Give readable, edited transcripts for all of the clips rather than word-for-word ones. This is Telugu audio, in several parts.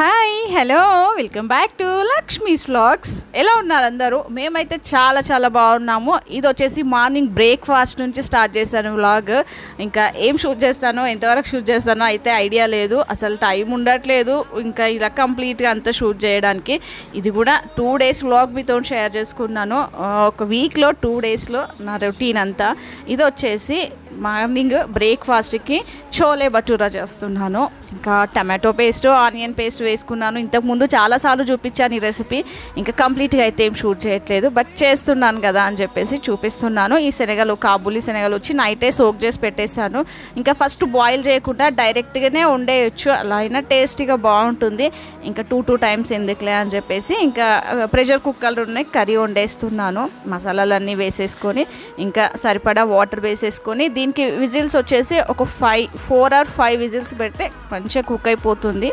Hi hello welcome back to Lakshmi's vlogs. ఎలా ఉన్నారు అందరూ? మేమైతే చాలా చాలా బాగున్నాము. ఇది వచ్చేసి మార్నింగ్ బ్రేక్ఫాస్ట్ నుంచి స్టార్ట్ చేశాను వ్లాగ్. ఇంకా ఏం షూట్ చేస్తానో ఎంతవరకు షూట్ చేస్తానో అయితే ఐడియా లేదు, అసలు టైం ఉండట్లేదు ఇంకా ఇలా కంప్లీట్గా అంతా షూట్ చేయడానికి. ఇది కూడా 2 days వ్లాగ్ మీతో షేర్ చేసుకున్నాను. ఒక వీక్లో 2 daysలో నా రొటీన్ అంతా. ఇది వచ్చేసి మార్నింగ్ బ్రేక్ఫాస్ట్కి చోలే భటూరా చేస్తున్నాను. ఇంకా టమాటో పేస్ట్ ఆనియన్ పేస్ట్ వేసుకున్నాను. ఇంతకుముందు చాలాసార్లు చూపించాను ఈ రెసిపీ. ఇంకా కంప్లీట్గా అయితే ఏం షూట్ చేయట్లేదు, బట్ చేస్తున్నాను కదా అని చెప్పేసి చూపిస్తున్నాను. ఈ శనగలు కాబూలీ శనగలు వచ్చి నైటే సోక్ చేసి పెట్టేశాను. ఇంకా ఫస్ట్ బాయిల్ చేయకుండా డైరెక్ట్గానే వండేయచ్చు, అలా అయినా టేస్టీగా బాగుంటుంది. ఇంకా 2 times ఎందుకులే అని చెప్పేసి ఇంకా ప్రెషర్ కుక్కర్లు ఉన్నాయి, కర్రీ వండేస్తున్నాను. మసాలాలన్నీ వేసేసుకొని ఇంకా సరిపడా వాటర్ వేసేసుకొని దీనికి విజిల్స్ వచ్చేసి ఒక 4 or 5 విజిల్స్ పెడితే మంచిగా కుక్ అయిపోతుంది.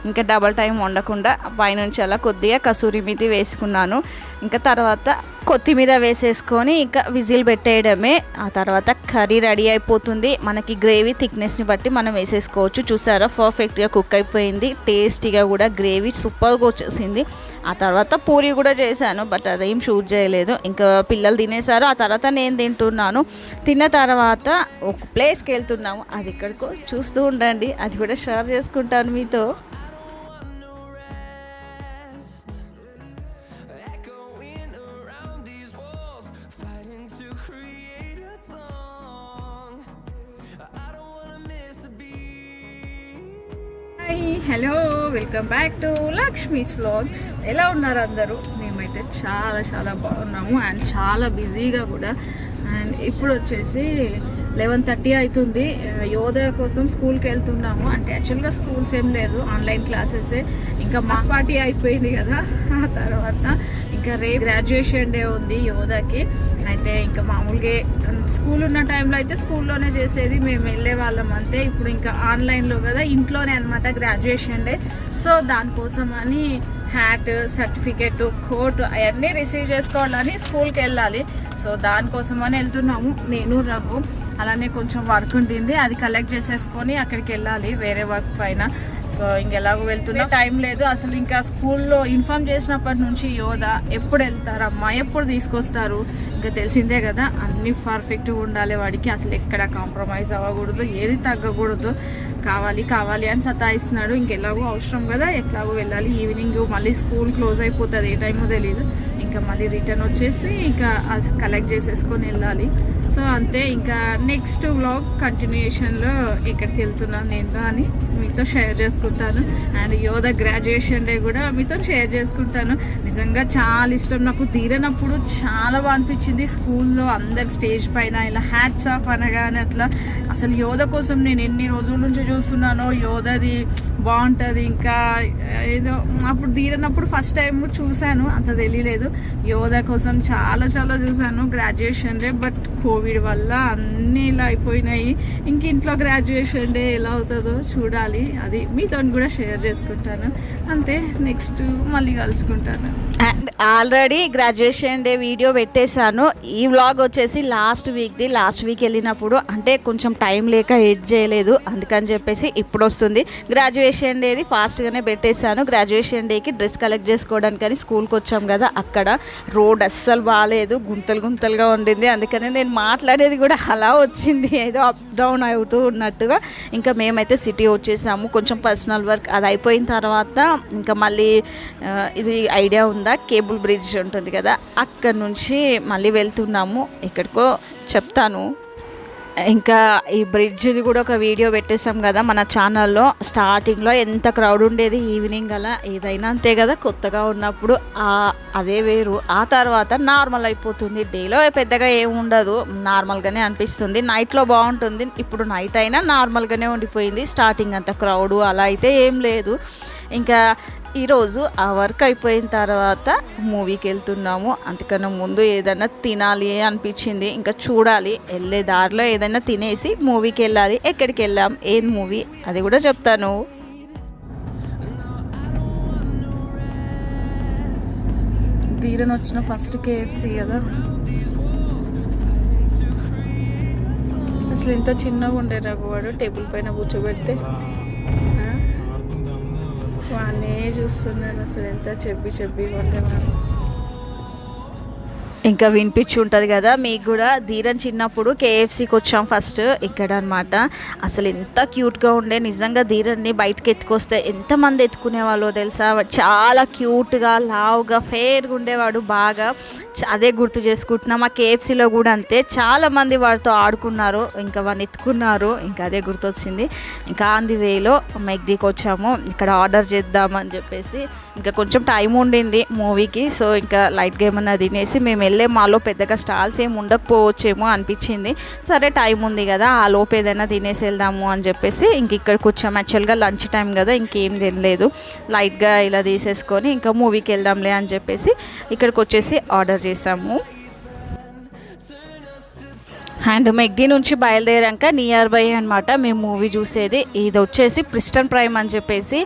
ఇంకా డబల్ టైం వండకుండా పైనుంచి అలా కొద్దిగా కసూరి మేతి వేసుకున్నాను. ఇంకా తర్వాత కొత్తిమీర వేసేసుకొని ఇంకా విజిల్ పెట్టేయడమే. ఆ తర్వాత కర్రీ రెడీ అయిపోతుంది. మనకి గ్రేవీ థిక్నెస్ని బట్టి మనం వేసేసుకోవచ్చు. చూసారా, పర్ఫెక్ట్గా కుక్ అయిపోయింది. టేస్టీగా కూడా గ్రేవీ సూపర్గా వచ్చేసింది. ఆ తర్వాత పూరి కూడా చేశాను, బట్ అదేం షూట్ చేయలేదు. ఇంకా పిల్లలు తినేశారు. ఆ తర్వాత నేను తింటున్నాను. తిన్న తర్వాత ఒక ప్లేస్కి వెళ్తున్నాము. అది ఎక్కడికో చూస్తూ ఉండండి, అది కూడా షేర్ చేసుకుంటాను మీతో. Hi hello welcome back to Lakshmi's vlogs. ఎలా ఉన్నారు అందరూ? మేమైతే చాలా చాలా బాగున్నాము అండ్ చాలా బిజీగా కూడా. అండ్ ఇప్పుడు వచ్చేసి 11:30 అవుతుంది. యోధ కోసం స్కూల్కి వెళ్తున్నాము. అంటే యాక్చువల్గా స్కూల్స్ ఏం లేదు, ఆన్లైన్ క్లాసెసే. ఇంకా మాస్ పార్టీ అయిపోయింది కదా, ఆ తర్వాత ఇంకా రేపు గ్రాడ్యుయేషన్ డే ఉంది యోధకి. అయితే ఇంకా మామూలుగా స్కూల్ ఉన్న టైంలో అయితే స్కూల్లోనే చేసేది, మేము వెళ్ళే వాళ్ళం అంతే. ఇప్పుడు ఇంకా ఆన్లైన్లో కదా, ఇంట్లోనే అనమాట గ్రాడ్యుయేషన్ డే. సో దానికోసం అని హ్యాట్, సర్టిఫికెట్, కోట్ అవన్నీ రిసీవ్ చేసుకోవాలని స్కూల్కి వెళ్ళాలి. సో దానికోసం అని వెళ్తున్నాము నేను, రఘు. అలానే కొంచెం వర్క్ ఉంటుంది, అది కలెక్ట్ చేసేసుకొని అక్కడికి వెళ్ళాలి వేరే వర్క్ పైన. సో ఇంకెలాగో వెళ్తున్నా, టైం లేదు అసలు. ఇంకా స్కూల్లో ఇన్ఫార్మ్ చేసినప్పటి నుంచి యోధ ఎప్పుడు వెళ్తారమ్మా, ఎప్పుడు తీసుకొస్తారు, ఇంకా తెలిసిందే కదా, అన్నీ పర్ఫెక్ట్గా ఉండాలి వాడికి. అసలు ఎక్కడ కాంప్రమైజ్ అవ్వకూడదు, ఏది తగ్గకూడదు. కావాలి కావాలి అని సతాయిస్తున్నాడు. ఇంకెలాగో అవసరం కదా, ఎట్లాగో వెళ్ళాలి. ఈవినింగ్ మళ్ళీ స్కూల్ క్లోజ్ అయిపోతుంది, ఏ టైమో తెలియదు. ఇంకా మళ్ళీ రిటర్న్ వచ్చేసి ఇంకా కలెక్ట్ చేసేసుకొని వెళ్ళాలి. సో అంతే. ఇంకా నెక్స్ట్ వ్లాగ్ కంటిన్యూషన్లో ఎక్కడికి వెళ్తున్నాను నేను అని మీతో షేర్ చేసుకుంటాను. అండ్ యోధ గ్రాడ్యుయేషన్ డే కూడా మీతో షేర్ చేసుకుంటాను. నిజంగా చాలా ఇష్టం నాకు. తీరనప్పుడు చాలా బాగా అనిపించింది. స్కూల్లో అందరు స్టేజ్ పైన ఇలా హ్యాట్స్ ఆఫ్ అనగానే అట్లా అసలు యోధ కోసం నేను ఎన్ని రోజుల నుంచి చూస్తున్నానో, యోధది బాగుంటుంది. ఇంకా ఏదో అప్పుడు తీరనప్పుడు ఫస్ట్ టైం చూశాను, అంత తెలియలేదు. యోధ కోసం చాలా చాలా చూశాను గ్రాడ్యుయేషన్ డే. బట్ కోవిడ్ వల్ల అన్నీ ఇలా అయిపోయినాయి. ఇంక ఇంట్లో గ్రాడ్యుయేషన్ డే ఎలా అవుతుందో చూడాలి. అది మీతో కూడా షేర్ చేసుకుంటాను. అంతే, నెక్స్ట్ మళ్ళీ కలుసుకుంటాను. And already graduation day video పెట్టేశాను. ఈ వ్లాగ్ వచ్చేసి లాస్ట్ వీక్ వెళ్ళినప్పుడు, అంటే కొంచెం టైం లేక ఎడిట్ చేయలేదు, అందుకని చెప్పేసి ఇప్పుడు వస్తుంది. గ్రాడ్యుయేషన్ డేది ఫాస్ట్గానే పెట్టేశాను. గ్రాడ్యుయేషన్ డేకి డ్రెస్ కలెక్ట్ చేసుకోవడానికి అని స్కూల్కి వచ్చాం కదా, అక్కడ రోడ్ అస్సలు బాగాలేదు, గుంతలుగా ఉండింది. అందుకని నేను మాట్లాడేది కూడా అలా వచ్చింది, ఏదో అప్ డౌన్ అవుతూ ఉన్నట్టుగా. ఇంకా మేమైతే సిటీ వచ్చేసాము. కొంచెం పర్సనల్ వర్క్ అది అయిపోయిన తర్వాత ఇంకా మళ్ళీ ఇది ఐడియా ఉందా, కేబుల్ బ్రిడ్జ్ ఉంటుంది కదా, అక్కడ నుంచి మళ్ళీ వెళ్తున్నాము. ఎక్కడికో చెప్తాను. ఇంకా ఈ బ్రిడ్జ్ది కూడా ఒక వీడియో పెట్టేసాం కదా మన ఛానల్లో. స్టార్టింగ్లో ఎంత క్రౌడ్ ఉండేది ఈవినింగ్ అలా, ఏదైనా అంతే కదా, కొత్తగా ఉన్నప్పుడు అదే వేరు. ఆ తర్వాత నార్మల్ అయిపోతుంది. డేలో పెద్దగా ఏమి ఉండదు, నార్మల్గానే అనిపిస్తుంది. నైట్లో బాగుంటుంది. ఇప్పుడు నైట్ అయినా నార్మల్గానే ఉండిపోయింది. స్టార్టింగ్ అంత క్రౌడ్ అలా అయితే ఏం లేదు. ఇంకా ఈరోజు ఆ వర్క్ అయిపోయిన తర్వాత మూవీకి వెళ్తున్నాము. అంతకన్నా ముందు ఏదైనా తినాలి అనిపించింది. ఇంకా చూడాలి, వెళ్ళే దారిలో ఏదైనా తినేసి మూవీకి వెళ్ళాలి. ఎక్కడికి వెళ్ళాం, ఏం మూవీ, అది కూడా చెప్తాను. తీరని వచ్చిన ఫస్ట్ KFC కదా, అసలు ఎంత చిన్నగా ఉండే రఘువాడు, టేబుల్ పైన కూర్చోబెడితే దాన్నే చూస్తున్నాడు. అసలు ఎంత చెప్పి ఉండేవాడు. ఇంకా వినిపించి ఉంటుంది కదా మీకు కూడా. ధీరన్ చిన్నప్పుడు కేఎఫ్సీకి వచ్చాం ఫస్ట్ ఇక్కడ అనమాట. అసలు ఎంత క్యూట్గా ఉండే నిజంగా. ధీరన్ని బయటకు ఎత్తుకొస్తే ఎంతమంది ఎత్తుకునే వాళ్ళు తెలుసా. చాలా క్యూట్గా లావుగా ఫేర్గా ఉండేవాడు బాగా. అదే గుర్తు చేసుకుంటున్నాం. ఆ కేఎఫ్సీలో కూడా అంతే, చాలామంది వాడితో ఆడుకున్నారు, ఇంకా వాడిని ఎత్తుకున్నారు. ఇంకా అదే గుర్తొచ్చింది. ఇంకా ఆన్ ది వేలో మెక్డీకి వచ్చాము. ఇక్కడ ఆర్డర్ చేద్దామని చెప్పేసి ఇంకా కొంచెం టైం ఉండింది మూవీకి. సో ఇంకా లైట్గా ఏమన్నా తినేసి మేము వెళ్ళే మాలో పెద్దగా స్టాల్స్ ఏమి ఉండకపోవచ్చేమో అనిపించింది. సరే టైం ఉంది కదా, ఆ లోపు ఏదైనా తినేసి వెళ్దాము అని చెప్పేసి ఇంక ఇక్కడికి వచ్చాము. యాక్చువల్గా లంచ్ టైం కదా, ఇంకేం తినలేదు. లైట్గా ఇలా తీసేసుకొని ఇంకా మూవీకి వెళ్దాంలే అని చెప్పేసి ఇక్కడికి వచ్చేసి ఆర్డర్ చేసాము. అండ్ మెగ్డీ నుంచి బయలుదేరాక నియర్ బై అనమాట మేము మూవీ చూసేది. ఇది వచ్చేసి ప్రిస్టన్ ప్రైమ్ అని చెప్పేసి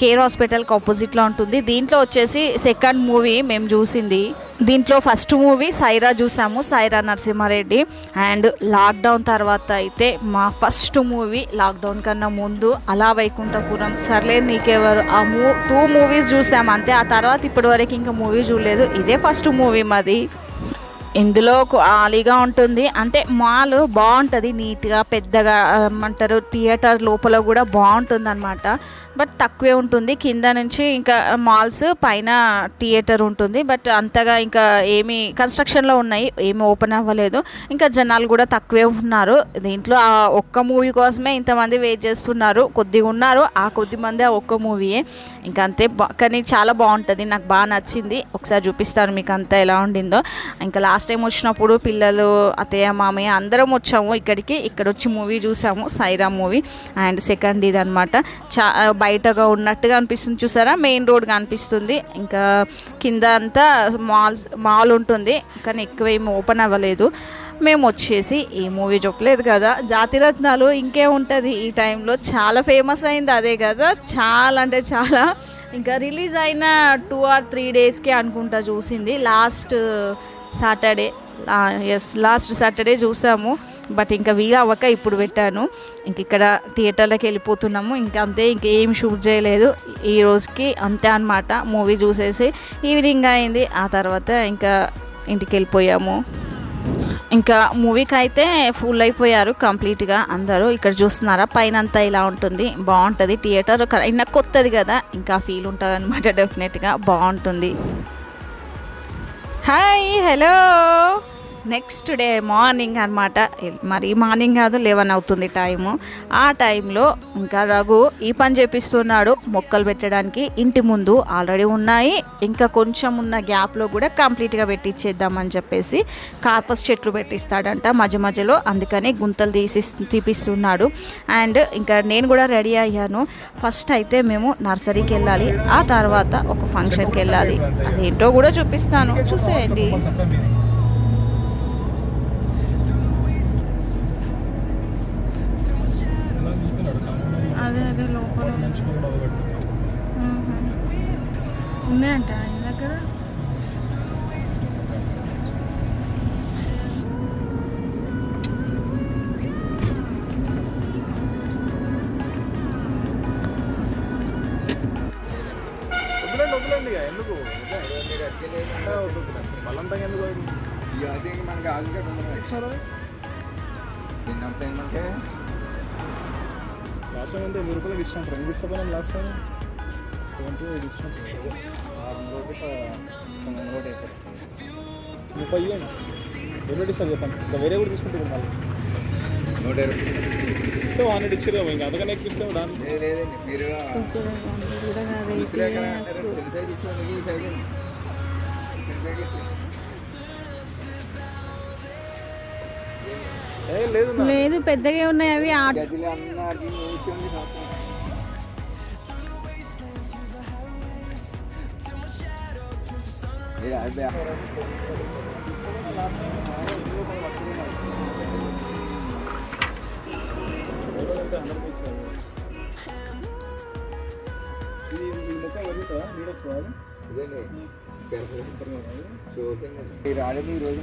కేర్ హాస్పిటల్కి ఆపోజిట్లో ఉంటుంది. దీంట్లో వచ్చేసి సెకండ్ మూవీ మేము చూసింది. దీంట్లో ఫస్ట్ మూవీ సైరా చూసాము, సైరా నరసింహారెడ్డి. అండ్ లాక్డౌన్ తర్వాత అయితే మా ఫస్ట్ మూవీ, లాక్డౌన్ కన్నా ముందు అలా వైకుంఠపురం, సర్లే నీకెవరు, ఆ 2 మూవీస్ చూసాము అంతే. ఆ తర్వాత ఇప్పటివరకు ఇంకా మూవీ చూడలేదు. ఇదే ఫస్ట్ మూవీ మాది. ఇందులో ఖాళీగా ఉంటుంది, అంటే మాల్ బాగుంటుంది నీట్గా పెద్దగా ఏమంటారు. థియేటర్ లోపల కూడా బాగుంటుంది అనమాట. బట్ తక్కువే ఉంటుంది. కింద నుంచి ఇంకా మాల్స్, పైన థియేటర్ ఉంటుంది. బట్ అంతగా ఇంకా ఏమి కన్స్ట్రక్షన్లో ఉన్నాయి, ఏమి ఓపెన్ అవ్వలేదు. ఇంకా జనాలు కూడా తక్కువే ఉన్నారు. దీంట్లో ఆ ఒక్క మూవీ కోసమే ఇంతమంది వెయిట్ చేస్తున్నారు. కొద్దిగా ఉన్నారు, ఆ కొద్ది మంది ఆ ఒక్క మూవీయే. ఇంకా అంతే. కానీ చాలా బాగుంటుంది, నాకు బాగా నచ్చింది. ఒకసారి చూపిస్తాను మీకు అంతా ఎలా ఉండిందో. ఇంకా లాస్ట్ టైం వచ్చినప్పుడు పిల్లలు, అత్తయ్య, మామయ్య అందరం వచ్చాము ఇక్కడికి. ఇక్కడ వచ్చి మూవీ చూసాము, సైరా మూవీ. అండ్ సెకండ్ ఇది అనమాట. బయటగా ఉన్నట్టుగా అనిపిస్తుంది చూసారా, మెయిన్ రోడ్గా అనిపిస్తుంది. ఇంకా కింద అంతా మాల్ ఉంటుంది, కానీ ఎక్కువ ఏమి ఓపెన్ అవ్వలేదు. మేము వచ్చేసి ఈ మూవీ చెప్పలేదు కదా, జాతిరత్నాలు ఇంకే ఉంటుంది. ఈ టైంలో చాలా ఫేమస్ అయింది అదే కదా, చాలా అంటే చాలా. ఇంకా రిలీజ్ అయిన 2 or 3 డేస్కే అనుకుంటా చూసింది. లాస్ట్ సాటర్డే చూసాము. బట్ ఇంకా వీలు అవ్వక ఇప్పుడు పెట్టాను. ఇంక ఇక్కడ థియేటర్లోకి వెళ్ళిపోతున్నాము. ఇంకా అంతే, ఇంకేం షూట్ చేయలేదు ఈ రోజుకి, అంతే అనమాట. మూవీ చూసేసి ఈవినింగ్ అయింది. ఆ తర్వాత ఇంకా ఇంటికి వెళ్ళిపోయాము. ఇంకా మూవీకి అయితే ఫుల్ అయిపోయారు కంప్లీట్గా అందరూ. ఇక్కడ చూస్తున్నారా, పైన అంతా ఇలా ఉంటుంది, బాగుంటుంది థియేటర్. అయినా కొత్తది కదా, ఇంకా ఫీల్ ఉంటుంది అనమాట. డెఫినెట్గా బాగుంటుంది. Hi, hello. Next day morning అనమాట. మరి మార్నింగ్ కాదు, 11 అవుతుంది టైము. ఆ టైంలో ఇంకా రఘు ఈ పని చేపిస్తున్నాడు, మొక్కలు పెట్టడానికి. ఇంటి ముందు ఆల్రెడీ ఉన్నాయి, ఇంకా కొంచెం ఉన్న గ్యాప్లో కూడా కంప్లీట్గా పెట్టించేద్దామని చెప్పేసి కార్పస్ చెట్లు పెట్టిస్తాడంట మధ్య మధ్యలో. అందుకని గుంతలు తీపిస్తున్నాడు. అండ్ ఇంకా నేను కూడా రెడీ అయ్యాను. ఫస్ట్ అయితే మేము నర్సరీకి వెళ్ళాలి, ఆ తర్వాత ఒక ఫంక్షన్కి వెళ్ళాలి. అదేంటో కూడా చూపిస్తాను, చూసేయండి. అదే లోపల ఉన్నాయంట ఆయన దగ్గర. ఎందుకు బలంతంగా ఎందుకు మనకి ఆగిస్తారు తిన్నప్పుడు లాస్ట్ టైం అంతా 100 రూపాయలకి ఇచ్చినట్టు రెండు తీసుకోపోయినాం. లాస్ట్ టైం 70 ఇచ్చినట్టు 30 ఇవ్వండి. ఎన్నో ఇస్తాను చెప్పండి, ఇంకా వేరే కూడా తీసుకుంటారు. మళ్ళీ 120 ఇస్తే 100 ఇచ్చారు. ఇంకా అంతకన్నా ఎక్కువ ఇస్తాం దాన్ని. లేదండి, మీరు లేదు, పెద్దగా ఉన్నాయి అవి. రాలేదు ఈ రోజు.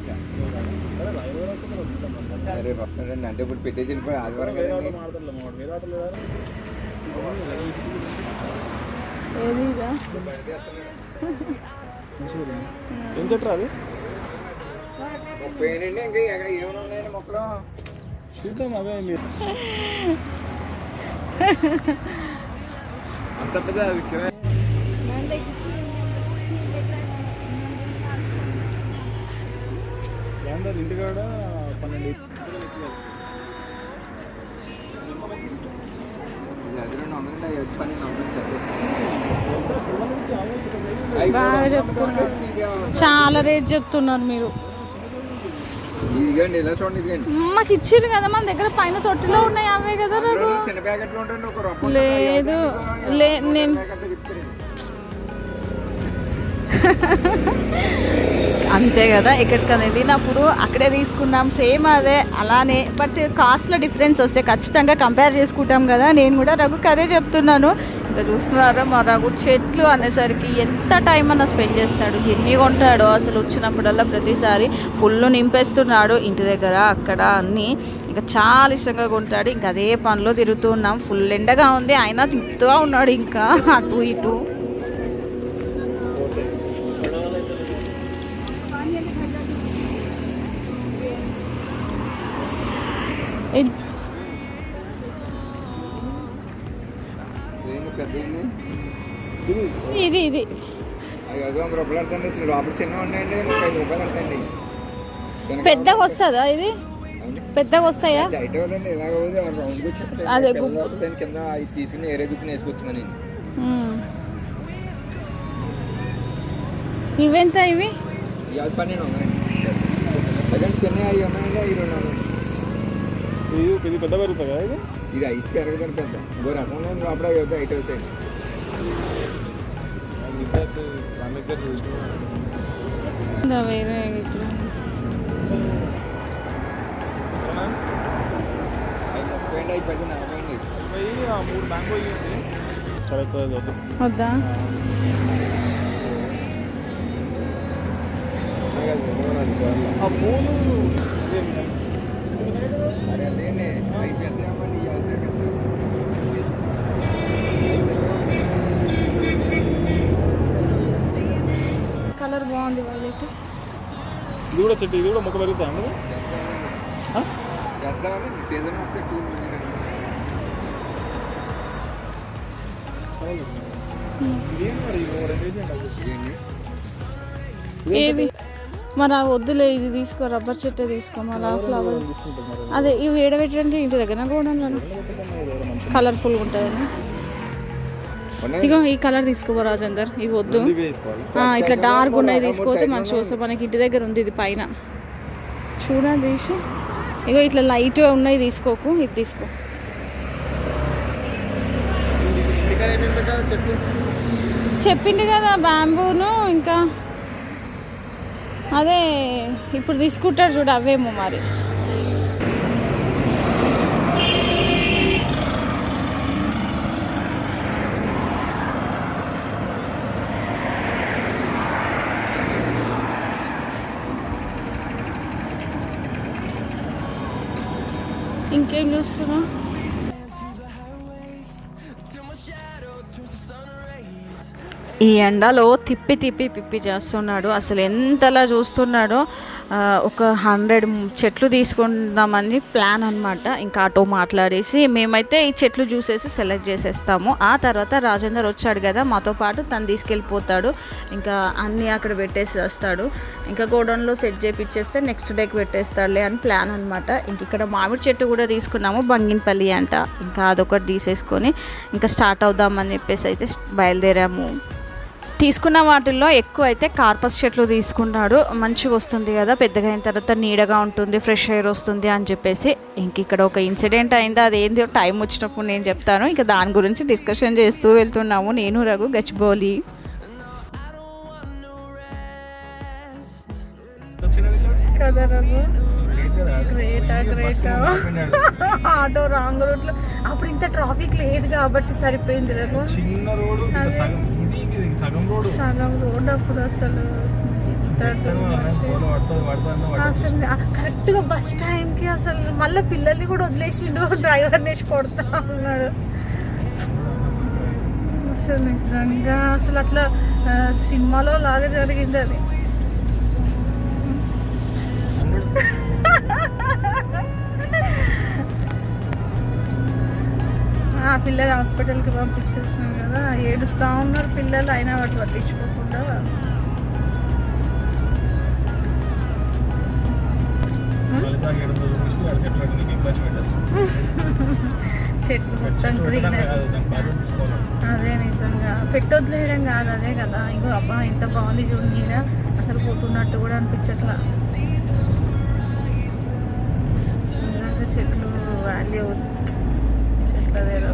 రేపు వస్తాడండి, అంటే ఇప్పుడు పెట్టేసి వెళ్ళిపోయి ఆదివారం. ఏది ఇదా? ఏం చెట్టు అది చూద్దాం. అవే మీరు అంత పెద్ద అది కిరాయి ఇంటికాడ 12 బాగా చెప్తున్నారు, చాలా రేట్ చెప్తున్నారు మీరు. ఇదిగండి ఇలా చూడండి, ఇదిగండి మాకు ఇచ్చిండ్రు కదా, మన దగ్గర పైన తొట్టిలో ఉన్నాయి అవే కదా నాకు. చిన్న ప్యాకెట్లు ఉంటాయండి, ఒక రూపాయి లేదు నేను అంతే కదా, ఎక్కడికైనా వెళ్ళినప్పుడు అక్కడే తీసుకున్నాం సేమ్ అదే అలానే. బట్ కాస్ట్లో డిఫరెన్స్ వస్తే ఖచ్చితంగా కంపేర్ చేసుకుంటాం కదా. నేను కూడా రఘుకి అదే చెప్తున్నాను. ఇంకా చూస్తున్నారా మా రఘు చెట్లు అనేసరికి ఎంత టైం అన్న స్పెండ్ చేస్తాడు, ఎన్ని కొంటాడో అసలు. వచ్చినప్పుడల్లా ప్రతిసారి ఫుల్ నింపేస్తున్నాడు ఇంటి దగ్గర అక్కడ అన్నీ. ఇంకా చాలా ఇష్టంగా కొంటాడు. ఇంకా అదే పనిలో తిరుగుతూ ఉన్నాం. ఫుల్ ఎండగా ఉంది అయినా తిప్పుతూ ఉన్నాడు ఇంకా అటు ఇటు. ఇది ఇది 100 రూపాయలు పడుతుంది. లోపల చిన్న ఉన్నాయండి, 35 రూపాయలు పడుతుంది. పెద్దగా వస్తుందా? ఇది పెద్దగా వస్తాయా? అయితే కదండి ఇలాగ రౌండ్గా వచ్చేస్తాయి. అదే వస్తాయి కింద అవి తీసుకుని ఏరే దుక్కుని వేసుకొచ్చాను నేను. ఇవెంత ఇవి? అది 12 ఉన్నాయండి. అదండి చిన్న అవి ఉన్నాయండి, అవి 2 ఉన్నాయి. ఇది పెద్ద పెరుగుతుంది కదా ఇది. ఇది 5 పెరగదని పెద్ద ఇంకో రకంలో లోపల అవుతాయి 8 అవుతాయి. వేరే అవి 30 10 40 3 మ్యాంగో ఇవ్వండి. సరే వద్దా? ఆ పూలు అరే అదేండి అవి పెద్ద అవ్వండి. కలర్ బాగుంది వాళ్ళకి. ఇది కూడా చెట్టు, ఇది కూడా మొక్క పెరుగుతా అండి. చేద్దామండి సీజన్ వస్తే 2 ఏవి మన వద్దులే, ఇది తీసుకో, రబ్బర్ చెట్టు తీసుకో. మళ్ళీ ఫ్లవర్స్ అదే ఇవి ఏడబెట్టండి ఇంటి దగ్గర కూడా కలర్ఫుల్గా ఉంటుందని. ఇగో ఈ కలర్ తీసుకోబో రాజేందర్, ఇవి వద్దు. ఇట్లా డార్క్ ఉన్నాయి తీసుకోతే మంచిగా వస్తుంది. మనకి ఇంటి దగ్గర ఉంది ఇది పైన చూడండి తీసి. ఇగో ఇట్లా లైట్ ఉన్నాయి తీసుకోకు, ఇది తీసుకో. చెప్పింది కదా బ్యాంబూను, ఇంకా అదే ఇప్పుడు తీసుకుంటాడు చూడు అవేమో మరి. ఇంకేం చూస్తున్నా? ఈ ఎండలో తిప్పి తిప్పి పిప్పి చేస్తున్నాడు. అసలు ఎంతలా చూస్తున్నాడో. ఒక 100 చెట్లు తీసుకుందామని ప్లాన్ అనమాట. ఇంకా ఆటో మాట్లాడేసి మేమైతే ఈ చెట్లు చూసేసి సెలెక్ట్ చేసేస్తాము. ఆ తర్వాత రాజేందర్ వచ్చాడు కదా మాతో పాటు, తను తీసుకెళ్ళిపోతాడు. ఇంకా అన్నీ అక్కడ పెట్టేసి వస్తాడు. ఇంకా గోడౌన్లో సెట్ చేపిచ్చేస్తే నెక్స్ట్ డేకి పెట్టేస్తాడులే అని ప్లాన్ అనమాట. ఇంక ఇక్కడ మామిడి చెట్టు కూడా తీసుకున్నాము, బంగినపల్లి అంట. ఇంకా అదొకటి తీసేసుకొని ఇంకా స్టార్ట్ అవుదామని చెప్పేసి అయితే బయలుదేరాము. తీసుకున్న వాటిల్లో ఎక్కువ అయితే కార్పస్ చెట్లు తీసుకున్నాడు. మంచిగా వస్తుంది కదా, పెద్దగా అయిన తర్వాత నీడగా ఉంటుంది, ఫ్రెష్ ఎయిర్ వస్తుంది అని చెప్పేసి. ఇంక ఇక్కడ ఒక ఇన్సిడెంట్ అయింది, అదేందో టైం వచ్చినప్పుడు నేను చెప్తాను. ఇంకా దాని గురించి డిస్కషన్ చేస్తూ వెళ్తున్నాము నేను రఘు గచ్చిబౌలి. కదా రఘు, ఆటో రాంగ్ రూట్ లో అప్పుడు ఇంత ట్రాఫిక్ లేదు కాబట్టి సరిపోయింది రఘు. చిన్న రోడ్డు, సగం రోడ్ అప్పుడు అసలు అసలు కరెక్ట్ గా బస్ టైం కి అసలు మళ్ళీ పిల్లల్ని కూడా వదిలేసిండు, డ్రైవర్ వేసి కొడతా ఉన్నాడు. అసలు నిజంగా అసలు అట్లా సినిమాలో లాగా జరిగింది అది. ఆ పిల్లలు హాస్పిటల్కి పంపించేసాం కదా, ఏడుస్తూ ఉన్నారు పిల్లలు, అయినా వాటి పట్టించుకోకుండా. చెట్లు మొత్తం గ్రీన్. అదే నిజంగా పెట్టొద్దులేయడం కాదు, అదే కదా. ఇంకో అబ్బా ఎంత బాగుంది చూడండి, అసలు పోతున్నట్టు కూడా అనిపించట్లా. నిజంగా చెట్లు వాల్యూ, చెట్లదేదో.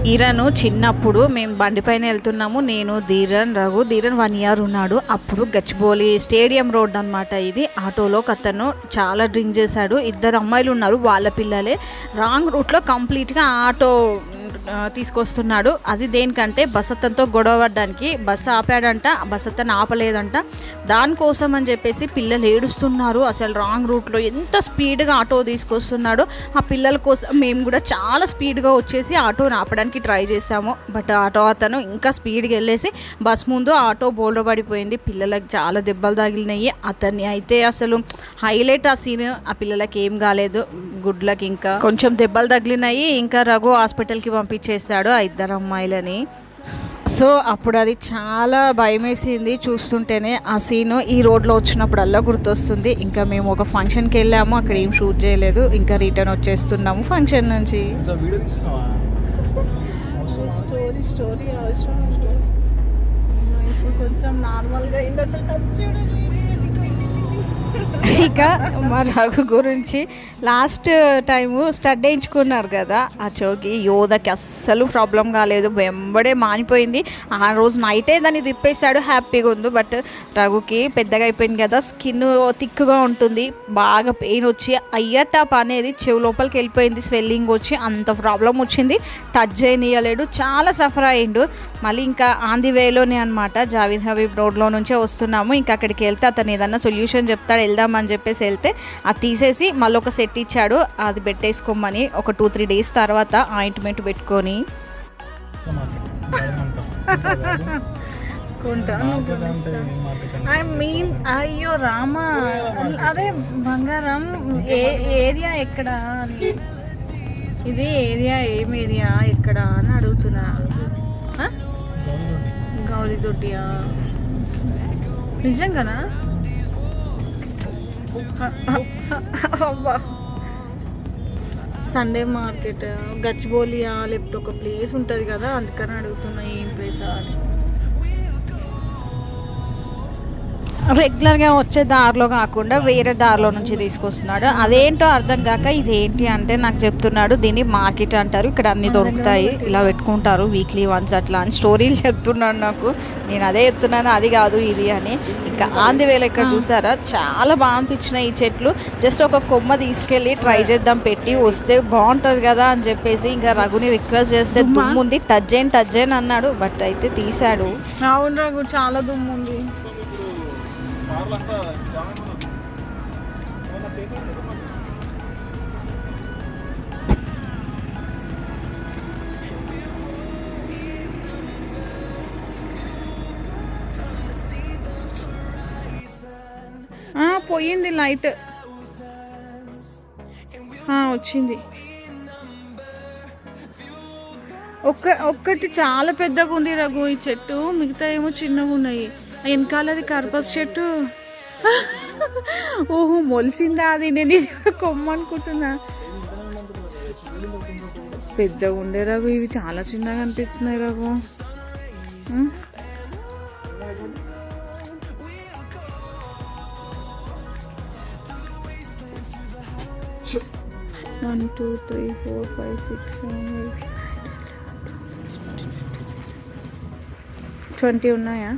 ధీరను చిన్నప్పుడు మేము బండి పైన వెళ్తున్నాము, నేను ధీరన్ రఘు. ధీరన్ 1 year ఉన్నాడు అప్పుడు. గచ్చిబౌలి స్టేడియం రోడ్ అనమాట ఇది. ఆటోలో అతను చాలా డ్రింక్ చేశాడు. 2 అమ్మాయిలు ఉన్నారు, వాళ్ళ పిల్లలే. రాంగ్ రూట్లో కంప్లీట్గా ఆటో తీసుకొస్తున్నాడు. అది దేనికంటే బసత్తన్తో గొడవ పడ్డానికి. బస్సు ఆపాడంట, బసత్తన్ ఆపలేదంట. దానికోసం అని చెప్పేసి పిల్లలు ఏడుస్తున్నారు. అసలు రాంగ్ రూట్లో ఎంత స్పీడ్గా ఆటో తీసుకొస్తున్నాడు. ఆ పిల్లల కోసం మేము కూడా చాలా స్పీడ్గా వచ్చేసి ఆటోని ఆపడానికి ట్రై చేసాము. బట్ ఆటో అతను ఇంకా స్పీడ్గా వెళ్ళేసి బస్ ముందు ఆటో బోల్డో పడిపోయింది. పిల్లలకి చాలా దెబ్బలు తగిలినాయి. అతన్ని అయితే అసలు హైలైట్ ఆ సీన్. ఆ పిల్లలకి ఏం కాలేదు, గుడ్లకి ఇంకా కొంచెం దెబ్బలు తగిలినాయి. ఇంకా రఘు హాస్పిటల్కి పంపించేశాడు ఆ 2 అమ్మాయిలని. సో అప్పుడు అది చాలా భయం వేసింది చూస్తుంటేనే. ఆ సీను ఈ రోడ్లో వచ్చినప్పుడల్లా గుర్తొస్తుంది. ఇంకా మేము ఒక ఫంక్షన్కి వెళ్ళాము, అక్కడ ఏం షూట్ చేయలేదు. ఇంకా రిటర్న్ వచ్చేస్తున్నాము ఫంక్షన్ నుంచి. స్టోరీ అవసరం. ఇప్పుడు కొంచెం నార్మల్గా అయింది. అసలు టచ్ చేయడం. ఇక మా రఘు గురించి లాస్ట్ టైము స్టడ్ వేయించుకున్నారు కదా, ఆ చోకి యోధకి అస్సలు ప్రాబ్లం కాలేదు, వెంబడే మానిపోయింది. ఆ రోజు నైటే దాన్ని తిప్పేశాడు, హ్యాపీగా ఉంది. బట్ రఘుకి పెద్దగా అయిపోయింది కదా, స్కిన్ థిక్గా ఉంటుంది, బాగా పెయిన్ వచ్చి అయ్యర్ టాప్ అనేది చెవు లోపలికి వెళ్ళిపోయింది, స్వెల్లింగ్ వచ్చి అంత ప్రాబ్లం వచ్చింది. టచ్ చేయనీయలేడు, చాలా సఫర్ అయ్యిండు. మళ్ళీ ఇంకా ఆంది వేలోనే అనమాట, జావేద్ హబీబ్ రోడ్లో నుంచే వస్తున్నాము. ఇంకా అక్కడికి వెళ్తే అతను ఏదన్నా సొల్యూషన్ చెప్తాడు, వెళ్దామని చెప్పేసి వెళ్తే అది తీసేసి మళ్ళీ ఒక సెట్ ఇచ్చాడు, అది పెట్టేసుకోమని. ఒక 2-3 days తర్వాత ఆయింట్మెంట్ పెట్టుకొని అయ్యో రామా, అదే బంగారం ఏరియా ఎక్కడ, ఇది ఏరియా ఏం ఏరియా ఎక్కడ అని అడుగుతున్నా. గౌరీదొడ్డియా? నిజంగానా? సండే మార్కెట్ గచ్చిబౌలియా లేకపోతే ఒక ప్లేస్ ఉంటుంది కదా, అందుకని అడుగుతున్నా ఏం ప్లేసా అని. రెగ్యులర్గా వచ్చే దారిలో కాకుండా వేరే దారిలో నుంచి తీసుకొస్తున్నాడు. అదేంటో అర్థం కాక ఇదేంటి అంటే నాకు చెప్తున్నాడు, దీన్ని మార్కెట్ అంటారు, ఇక్కడ అన్నీ దొరుకుతాయి, ఇలా పెట్టుకుంటారు వీక్లీ వన్స్ అట్లా అని స్టోరీలు చెప్తున్నాడు నాకు. నేను అదే చెప్తున్నాను, అది కాదు ఇది అని. ఇంకా ఆందివేళ ఇక్కడ చూసారా, చాలా బాగా అనిపించినాయి ఈ చెట్లు. జస్ట్ ఒక కొమ్మ తీసుకెళ్ళి ట్రై చేద్దాం, పెట్టి వస్తే బాగుంటుంది కదా అని చెప్పేసి ఇంకా రఘుని రిక్వెస్ట్ చేస్తే దుమ్ము ఉంది, టచ్ చేయని అన్నాడు. బట్ అయితే తీశాడు. అవును రఘు, చాలా దుమ్ము ఉంది. పోయింది లైట్, వచ్చింది. ఒక్కటి చాలా పెద్దగా ఉంది రఘు ఈ చెట్టు, మిగతా ఏమో చిన్నగా ఉన్నాయి. వెనకాలది కర్పస్ చెట్టు. ఓహో మొలిసిందా అది, నేను కొమ్మ అనుకుంటున్నా. పెద్దగా ఉండే రఘు, ఇవి చాలా చిన్నగా అనిపిస్తున్నాయి రఘు. 1 2 3 4 5 6 7 8 20 ఉన్నాయా?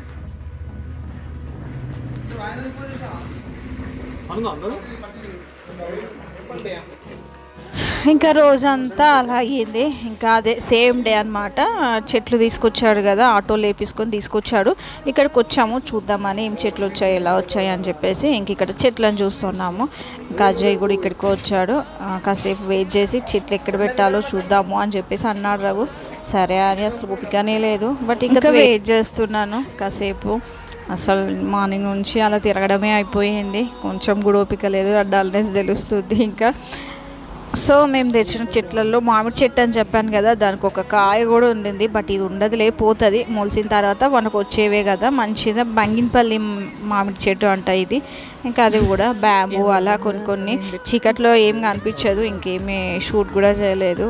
ఇంకా రోజంతా అలా అయ్యింది. ఇంకా అదే సేమ్ డే అనమాట. చెట్లు తీసుకొచ్చాడు కదా, ఆటో లేపించుకొని తీసుకొచ్చాడు. ఇక్కడికి వచ్చాము చూద్దామని, ఏం చెట్లు వచ్చాయి ఎలా వచ్చాయి అని చెప్పేసి. ఇంక ఇక్కడ చెట్లను చూస్తున్నాము. ఇంకా అజయ్ కూడా ఇక్కడికి వచ్చాడు. కాసేపు వెయిట్ చేసి చెట్లు ఎక్కడ పెట్టాలో చూద్దాము అని చెప్పేసి అన్నాడు రఘు. సరే అని అసలు ఓపికనే లేదు. బట్ ఇంకా వెయిట్ చేస్తున్నాను కాసేపు. అసలు మార్నింగ్ నుంచి అలా తిరగడమే అయిపోయింది, కొంచెం కూడా ఓపిక లేదు, డల్నెస్ తెలుస్తుంది ఇంకా. సో మేము తెచ్చిన చెట్లలో మామిడి చెట్టు అని చెప్పాను కదా, దానికి ఒక కాయ కూడా ఉండింది. బట్ ఇది ఉండదులే, పోతుంది, మొలిసిన తర్వాత మనకు వచ్చేవే కదా మంచిగా. బంగినపల్లి మామిడి చెట్టు అంట ఇది. ఇంకా అది కూడా బ్యాంబూ అలా కొన్ని చీకట్లో ఏం కనిపించదు, ఇంకేమీ షూట్ కూడా చేయలేదు.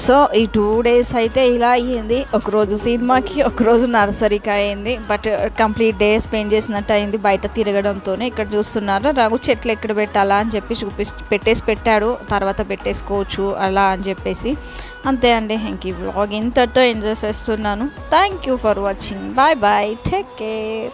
సో ఈ 2 days అయితే ఇలా అయ్యింది. ఒకరోజు సినిమాకి, ఒకరోజు నర్సరీకి అయింది. బట్ కంప్లీట్ డే స్పెండ్ చేసినట్టు అయింది బయట తిరగడంతోనే. ఇక్కడ చూస్తున్నారా రఘు చెట్లు ఎక్కడ పెట్టాలా అని చెప్పి పెట్టాడు, తర్వాత పెట్టేసుకోవచ్చు అలా అని చెప్పేసి. అంతే అండి, ఇంక ఈ వ్లాగ్ ఇంతటితో ఎంజాయ్ చేస్తున్నాను. Thank you for watching. Bye bye, take care.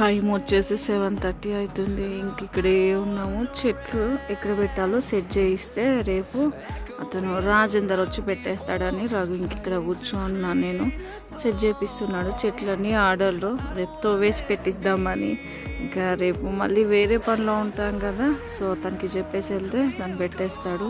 Time వచ్చేసి 7:30 అవుతుంది. ఇంక ఇక్కడే ఉన్నాము. చెట్లు ఎక్కడ పెట్టాలో సెట్ చేయిస్తే రేపు అతను రాజేందర్ వచ్చి పెట్టేస్తాడని రఘు ఇంక ఇక్కడ కూర్చోన్నా, నేను సెట్ చేపిస్తున్నాడు చెట్లన్నీ ఆర్డర్లో. రేపుతో వేసి పెట్టిద్దామని. ఇంకా రేపు మళ్ళీ వేరే పనిలో ఉంటాం కదా, సో తనకి చెప్పేసి వెళ్తే తను పెట్టేస్తాడు.